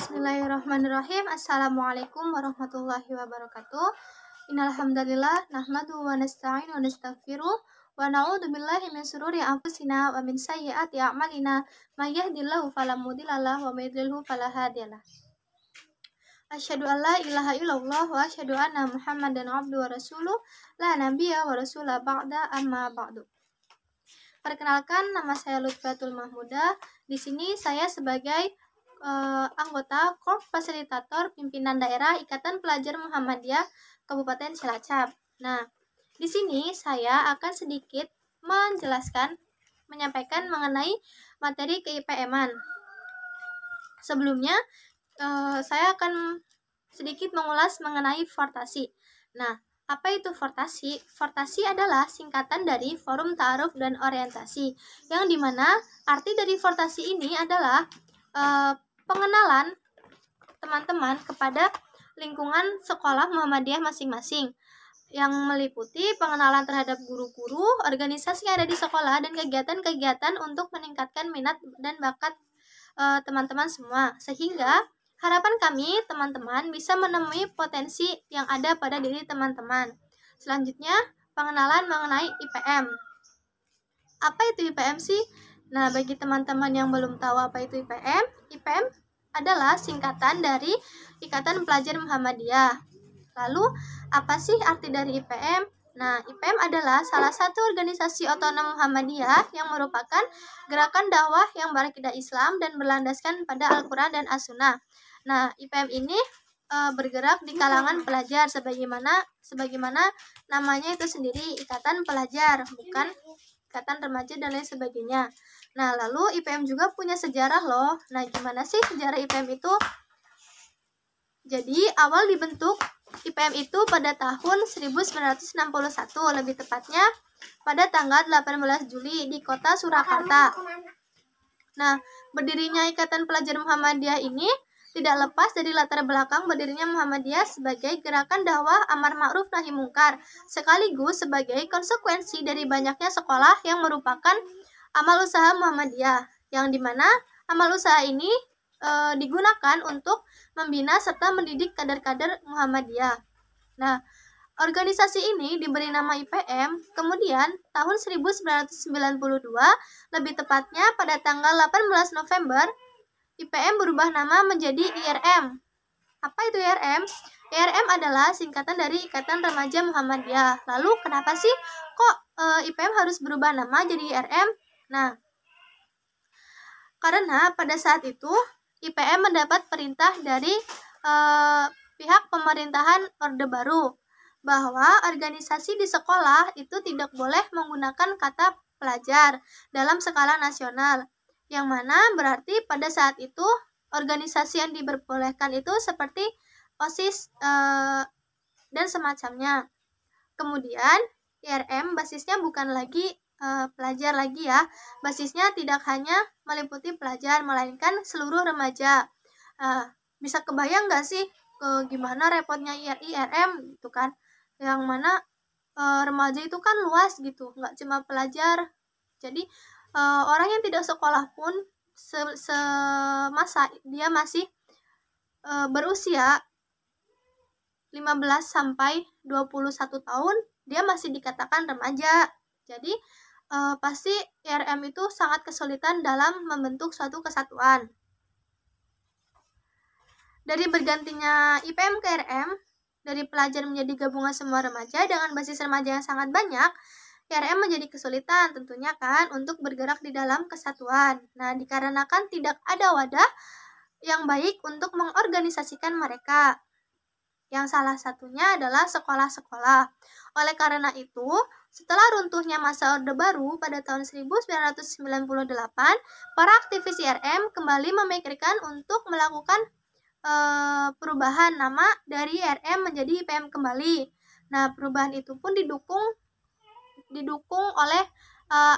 Bismillahirrahmanirrahim. Assalamualaikum warahmatullahi wabarakatuh. Innal hamdalillah nahmaduhu wa nasta'inu wa nastaghfiruh wa na'udzu billahi min shururi anfusina wa min sayyiati a'malina. May yahdihillahu fala mudilla lahu wa may yudlilhu fala hadiyalah. Asyhadu an la ilaha illallah wa asyhadu anna Muhammadan abduhu wa rasuluh la nabiyya wa rasula ba'da amma ba'du. Perkenalkan, nama saya Lutfatul Mahmudah. Di sini saya sebagai anggota Korps Fasilitator Pimpinan Daerah Ikatan Pelajar Muhammadiyah Kabupaten Cilacap. Nah, di sini saya akan sedikit menyampaikan mengenai materi ke-IPM-an. Sebelumnya, saya akan sedikit mengulas mengenai fortasi. Nah, apa itu fortasi? Fortasi adalah singkatan dari Forum Ta'aruf dan Orientasi, yang dimana arti dari fortasi ini adalah pengenalan teman-teman kepada lingkungan sekolah Muhammadiyah masing-masing, yang meliputi pengenalan terhadap guru-guru, organisasi yang ada di sekolah, dan kegiatan-kegiatan untuk meningkatkan minat dan bakat teman-teman semua, sehingga harapan kami teman-teman bisa menemui potensi yang ada pada diri teman-teman. Selanjutnya, pengenalan mengenai IPM. Apa itu IPM sih? Nah, bagi teman-teman yang belum tahu apa itu IPM, IPM adalah singkatan dari Ikatan Pelajar Muhammadiyah. Lalu, apa sih arti dari IPM? Nah, IPM adalah salah satu organisasi otonom Muhammadiyah yang merupakan gerakan dakwah yang berakidah Islam dan berlandaskan pada Al-Quran dan As-Sunnah. Nah, IPM ini bergerak di kalangan pelajar sebagaimana namanya itu sendiri, Ikatan Pelajar, bukan Ikatan Remaja dan lain sebagainya. Nah, lalu IPM juga punya sejarah loh. Nah, gimana sih sejarah IPM itu? Jadi, awal dibentuk IPM itu pada tahun 1961, lebih tepatnya pada tanggal 18 Juli di kota Surakarta. Nah, berdirinya Ikatan Pelajar Muhammadiyah ini tidak lepas dari latar belakang berdirinya Muhammadiyah sebagai gerakan dakwah amar ma'ruf nahi mungkar, sekaligus sebagai konsekuensi dari banyaknya sekolah yang merupakan amal usaha Muhammadiyah, yang dimana amal usaha ini digunakan untuk membina serta mendidik kader-kader Muhammadiyah. Nah, organisasi ini diberi nama IPM, kemudian tahun 1992, lebih tepatnya pada tanggal 18 November, IPM berubah nama menjadi IRM. Apa itu IRM? IRM adalah singkatan dari Ikatan Remaja Muhammadiyah. Lalu kenapa sih kok IPM harus berubah nama jadi IRM? Nah, karena pada saat itu IPM mendapat perintah dari pihak pemerintahan Orde Baru bahwa organisasi di sekolah itu tidak boleh menggunakan kata pelajar dalam skala nasional, yang mana berarti pada saat itu organisasi yang diperbolehkan itu seperti OSIS dan semacamnya. Kemudian IRM basisnya bukan lagi pelajar lagi ya, basisnya tidak hanya meliputi pelajar melainkan seluruh remaja. Bisa kebayang nggak sih gimana repotnya IRM gitu kan, yang mana remaja itu kan luas gitu, nggak cuma pelajar. Jadi orang yang tidak sekolah pun semasa dia masih berusia 15 sampai 21 tahun, dia masih dikatakan remaja. Jadi pasti IRM itu sangat kesulitan dalam membentuk suatu kesatuan. Dari bergantinya IPM ke IRM, dari pelajar menjadi gabungan semua remaja dengan basis remaja yang sangat banyak, IRM menjadi kesulitan tentunya kan untuk bergerak di dalam kesatuan. Nah, dikarenakan tidak ada wadah yang baik untuk mengorganisasikan mereka, yang salah satunya adalah sekolah-sekolah. Oleh karena itu, setelah runtuhnya masa Orde Baru pada tahun 1998, para aktivis IRM kembali memikirkan untuk melakukan perubahan nama dari IRM menjadi IPM kembali. Nah, perubahan itu pun didukung oleh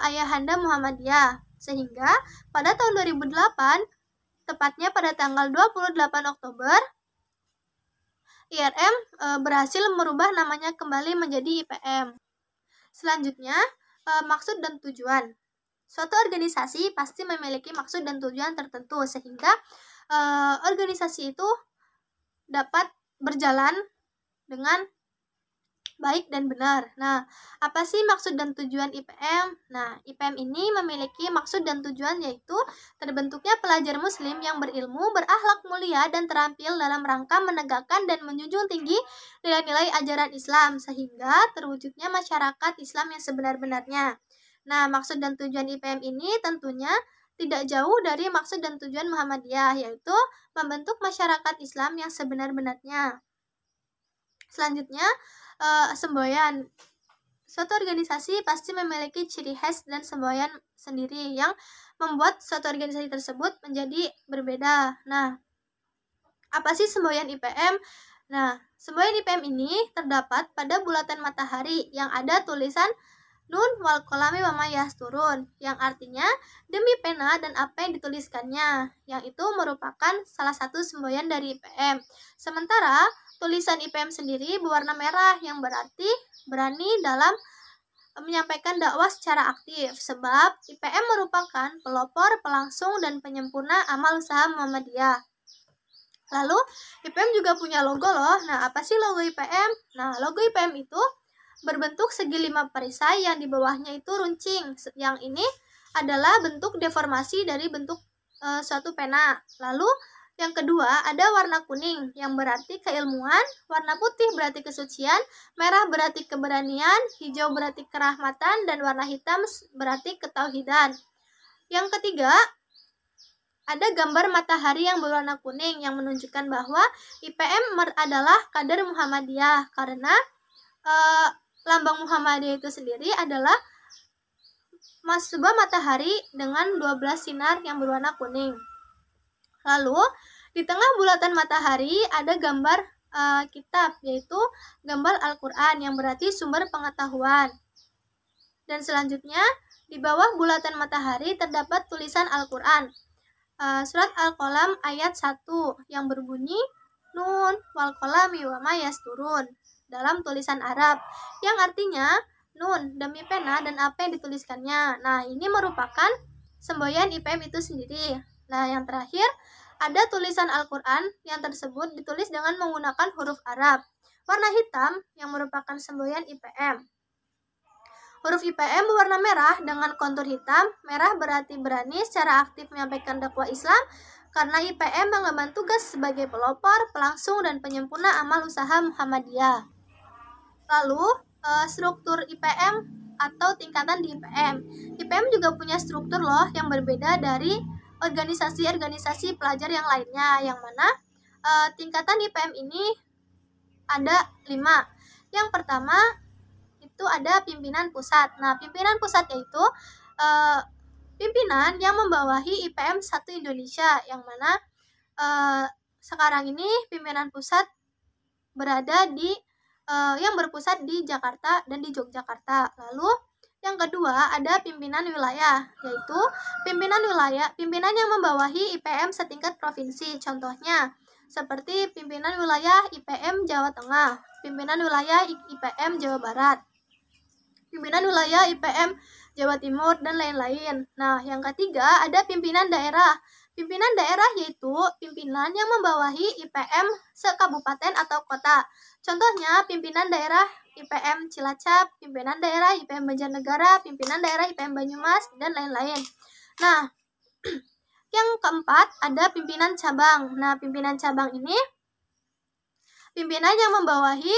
ayahanda Muhammadiyah, sehingga pada tahun 2008, tepatnya pada tanggal 28 Oktober, IRM berhasil merubah namanya kembali menjadi IPM. Selanjutnya, maksud dan tujuan. Suatu organisasi pasti memiliki maksud dan tujuan tertentu, sehingga organisasi itu dapat berjalan dengan baik dan benar. Nah, apa sih maksud dan tujuan IPM? Nah, IPM ini memiliki maksud dan tujuan yaitu terbentuknya pelajar muslim yang berilmu, berakhlak mulia, dan terampil dalam rangka menegakkan dan menjunjung tinggi nilai-nilai ajaran Islam sehingga terwujudnya masyarakat Islam yang sebenar-benarnya. Nah, maksud dan tujuan IPM ini tentunya tidak jauh dari maksud dan tujuan Muhammadiyah, yaitu membentuk masyarakat Islam yang sebenar-benarnya. Selanjutnya, semboyan. Suatu organisasi pasti memiliki ciri khas dan semboyan sendiri yang membuat suatu organisasi tersebut menjadi berbeda. Nah, apa sih semboyan IPM? Nah, semboyan IPM ini terdapat pada bulatan matahari yang ada tulisan Nun wal kolami wa ma yasturun, yang artinya demi pena dan apa yang dituliskannya, yang itu merupakan salah satu semboyan dari IPM. Sementara tulisan IPM sendiri berwarna merah yang berarti berani dalam menyampaikan dakwah secara aktif, sebab IPM merupakan pelopor, pelangsung, dan penyempurna amal usaha Muhammadiyah. Lalu IPM juga punya logo loh. Nah, apa sih logo IPM? Nah, logo IPM itu berbentuk segi 5 perisai yang di bawahnya itu runcing. Yang ini adalah bentuk deformasi dari bentuk suatu pena. Lalu yang kedua ada warna kuning yang berarti keilmuan, warna putih berarti kesucian, merah berarti keberanian, hijau berarti kerahmatan, dan warna hitam berarti ketauhidan. Yang ketiga ada gambar matahari yang berwarna kuning yang menunjukkan bahwa IPM adalah kader Muhammadiyah karena lambang Muhammadiyah itu sendiri adalah sebuah matahari dengan 12 sinar yang berwarna kuning. Lalu, di tengah bulatan matahari ada gambar kitab, yaitu gambar Al-Quran yang berarti sumber pengetahuan. Dan selanjutnya, di bawah bulatan matahari terdapat tulisan Al-Quran. Surat Al-Qalam ayat 1 yang berbunyi Nun wal qalami wa ma yasturun dalam tulisan Arab, yang artinya nun demi pena dan apa yang dituliskannya. Nah, ini merupakan semboyan IPM itu sendiri. Nah, yang terakhir ada tulisan Al-Quran yang tersebut ditulis dengan menggunakan huruf Arab warna hitam yang merupakan semboyan IPM. Huruf IPM berwarna merah dengan kontur hitam. Merah berarti berani secara aktif menyampaikan dakwah Islam karena IPM mengemban tugas sebagai pelopor, pelangsung, dan penyempurna amal usaha Muhammadiyah. Lalu, struktur IPM atau tingkatan di IPM. IPM juga punya struktur loh yang berbeda dari organisasi-organisasi pelajar yang lainnya, yang mana tingkatan IPM ini ada 5. Yang pertama itu ada pimpinan pusat. Nah, pimpinan pusat yaitu pimpinan yang membawahi IPM 1 Indonesia, yang mana sekarang ini pimpinan pusat berada di yang berpusat di Jakarta dan di Yogyakarta. Lalu yang kedua ada pimpinan wilayah, yaitu pimpinan yang membawahi IPM setingkat provinsi. Contohnya seperti pimpinan wilayah IPM Jawa Tengah, pimpinan wilayah IPM Jawa Barat, pimpinan wilayah IPM Jawa Timur, dan lain-lain. Nah, yang ketiga ada pimpinan daerah. Pimpinan daerah yaitu pimpinan yang membawahi IPM sekabupaten atau kota. Contohnya pimpinan daerah IPM Cilacap, pimpinan daerah IPM Banjarnegara, pimpinan daerah IPM Banyumas, dan lain-lain. Nah, yang keempat ada pimpinan cabang. Nah, pimpinan cabang ini pimpinan yang membawahi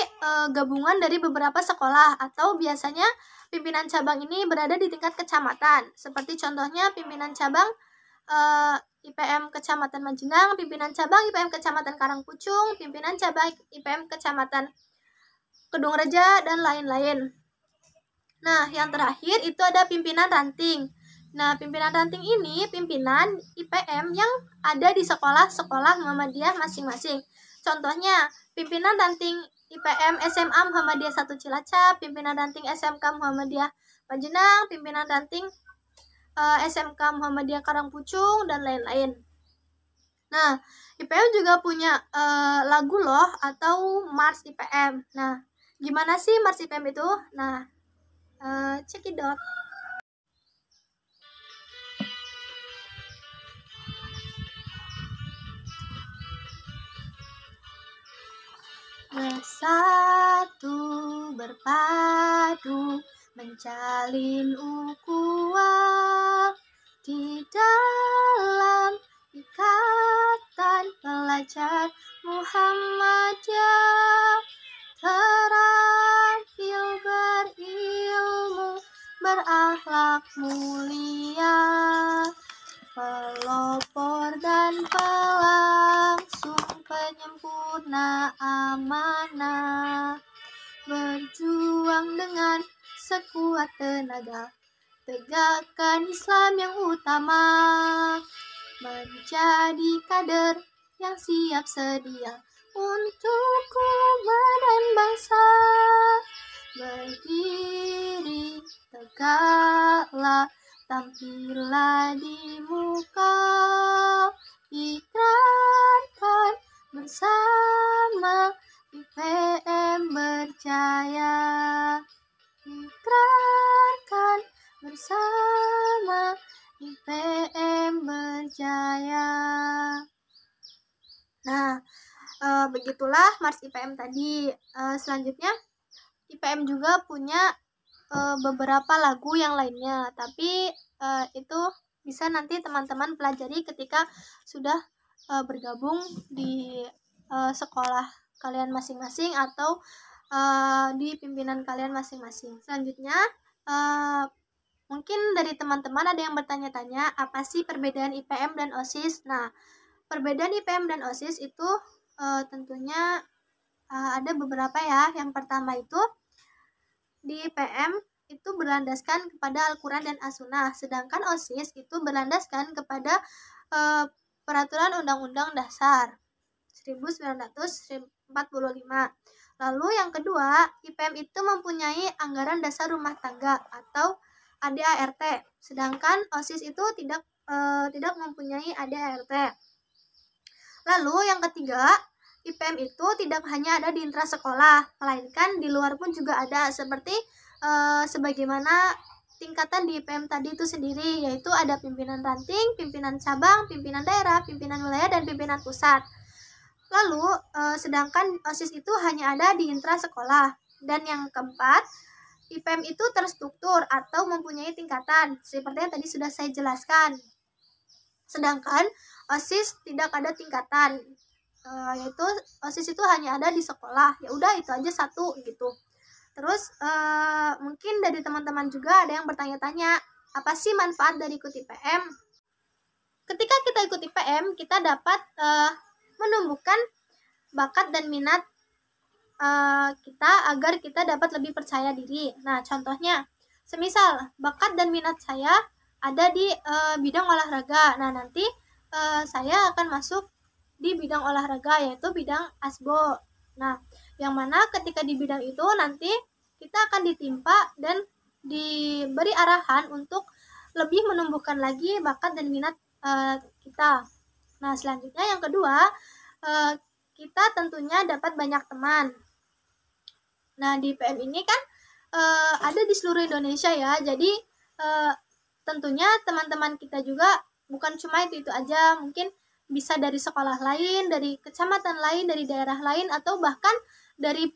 gabungan dari beberapa sekolah, atau biasanya pimpinan cabang ini berada di tingkat kecamatan. Seperti contohnya pimpinan cabang IPM Kecamatan Majenang, pimpinan cabang IPM Kecamatan Karangpucung, pimpinan cabang IPM Kecamatan Kedung Reja, dan lain-lain. Nah, yang terakhir itu ada pimpinan ranting. Nah, pimpinan ranting ini pimpinan IPM yang ada di sekolah-sekolah Muhammadiyah masing-masing. Contohnya, pimpinan ranting IPM SMA Muhammadiyah 1 Cilacap, pimpinan ranting SMK Muhammadiyah Majenang, pimpinan ranting SMK Muhammadiyah Karangpucung, dan lain-lain. Nah, IPM juga punya lagu loh atau Mars IPM. Nah, gimana sih Mars IPM itu? Nah, cekidot. bersatu berpadu menjalin ukhuwah di dalam ikatan pelajar Muhammadiyah, terampil berilmu, berakhlak mulia, pelopor dan pelangsung penyempurna amanah, berjuang dengan sekuat tenaga, tegakkan Islam yang utama, menjadi kader yang siap sedia untuk umat dan bangsa. Berdiri tegaklah, tampillah di muka, ikrarkan bersama IPM berjaya. Ikrarkan bersama IPM berjaya. Nah, begitulah Mars IPM tadi. Selanjutnya IPM juga punya beberapa lagu yang lainnya, tapi itu bisa nanti teman-teman pelajari ketika sudah bergabung di sekolah kalian masing-masing atau di pimpinan kalian masing-masing. Selanjutnya mungkin dari teman-teman ada yang bertanya-tanya, apa sih perbedaan IPM dan OSIS? Nah, perbedaan IPM dan OSIS itu tentunya ada beberapa ya. Yang pertama itu di IPM itu berlandaskan kepada Al-Quran dan As-Sunnah, sedangkan OSIS itu berlandaskan kepada Peraturan Undang-Undang Dasar 1945. Lalu yang kedua, IPM itu mempunyai anggaran dasar rumah tangga atau ADART, sedangkan OSIS itu tidak mempunyai ADART. Lalu yang ketiga, IPM itu tidak hanya ada di intrasekolah, melainkan di luar pun juga ada, seperti sebagaimana tingkatan di IPM tadi itu sendiri, yaitu ada pimpinan ranting, pimpinan cabang, pimpinan daerah, pimpinan wilayah, dan pimpinan pusat. Lalu, sedangkan OSIS itu hanya ada di intrasekolah. Dan yang keempat, IPM itu terstruktur atau mempunyai tingkatan, seperti yang tadi sudah saya jelaskan. Sedangkan OSIS tidak ada tingkatan, yaitu OSIS itu hanya ada di sekolah. Ya udah, itu aja satu gitu. Terus mungkin dari teman-teman juga ada yang bertanya-tanya, apa sih manfaat dari ikut IPM? Ketika kita ikut IPM, kita dapat menumbuhkan bakat dan minat kita agar kita dapat lebih percaya diri. Nah, contohnya, semisal bakat dan minat saya ada di bidang olahraga. Nah, nanti saya akan masuk di bidang olahraga, yaitu bidang ASBO. Nah, yang mana ketika di bidang itu nanti kita akan ditimpa dan diberi arahan untuk lebih menumbuhkan lagi bakat dan minat kita. Nah, selanjutnya yang kedua, kita tentunya dapat banyak teman. Nah, di IPM ini kan ada di seluruh Indonesia ya, jadi tentunya teman-teman kita juga bukan cuma itu aja, mungkin bisa dari sekolah lain, dari kecamatan lain, dari daerah lain, atau bahkan dari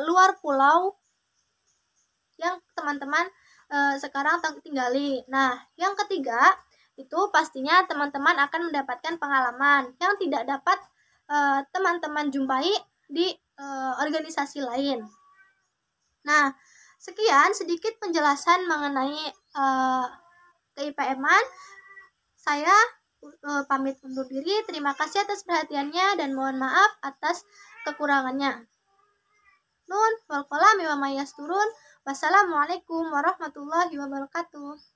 luar pulau yang teman-teman sekarang tinggali. Nah, yang ketiga, itu pastinya teman-teman akan mendapatkan pengalaman yang tidak dapat teman-teman jumpai di organisasi lain. Nah, sekian sedikit penjelasan mengenai ke-IPM-an. Saya pamit undur diri. Terima kasih atas perhatiannya dan mohon maaf atas kekurangannya. Nun wal qalam wa ma yasturun. Wassalamualaikum warahmatullahi wabarakatuh.